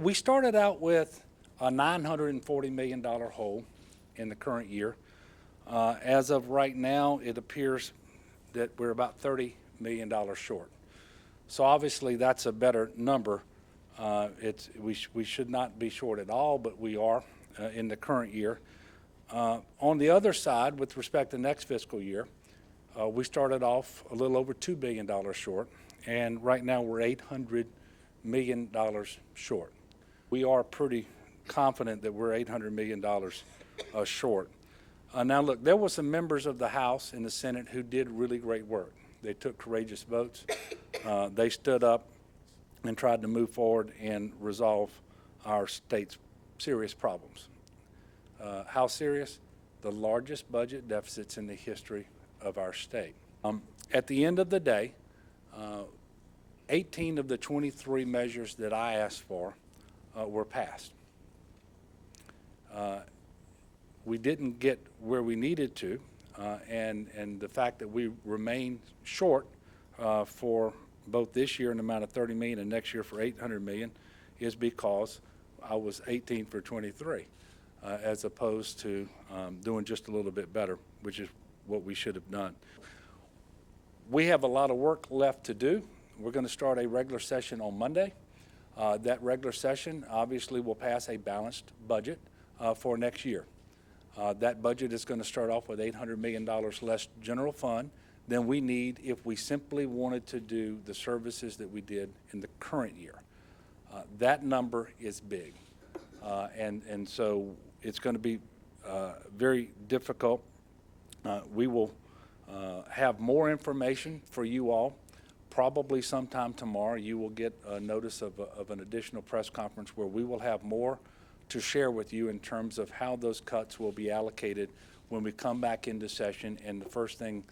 We started out with a $940 million hole in the current year. As of right now, it appears that we're about $30 million short. So obviously that's a better number. We should not be short at all, but we are in the current year. On the other side, with respect to next fiscal year, we started off a little over $2 billion short, and right now we're $800 million short. We are pretty confident that we're $800 million short. Now look, there were some members of the House and the Senate who did really great work. They took courageous votes. They stood up and tried to move forward and resolve our state's serious problems. How serious? The largest budget deficits in the history of our state. At the end of the day, 18 of the 23 measures that I asked for were passed. We didn't get where we needed to, and the fact that we remain short for both this year in the amount of $30 million and next year for $800 million is because I was 18 for 23, as opposed to doing just a little bit better, which is what we should have done. We have a lot of work left to do. We're going to start a regular session on Monday. That regular session obviously will pass a balanced budget for next year. That budget is going to start off with $800 million less general fund than we need if we simply wanted to do the services that we did in the current year. That number is big, and so it's going to be very difficult. We will have more information for you all. Probably sometime tomorrow you will get a notice of an additional press conference where we will have more to share with you in terms of how those cuts will be allocated when we come back into session. And the first thing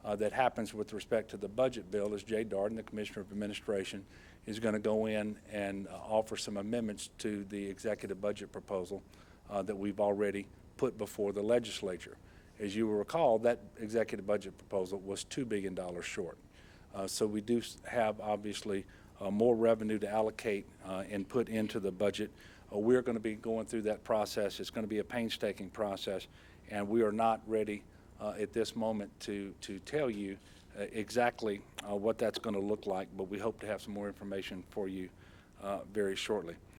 that happens with respect to the budget bill is Jay Darden, the Commissioner of Administration, is going to go in and offer some amendments to the executive budget proposal that we've already put before the legislature. As you will recall, that executive budget proposal was $2 billion short. So we do have, obviously, more revenue to allocate and put into the budget. We're going to be going through that process. It's going to be a painstaking process, and we are not ready at this moment to tell you exactly what that's going to look like, but we hope to have some more information for you very shortly.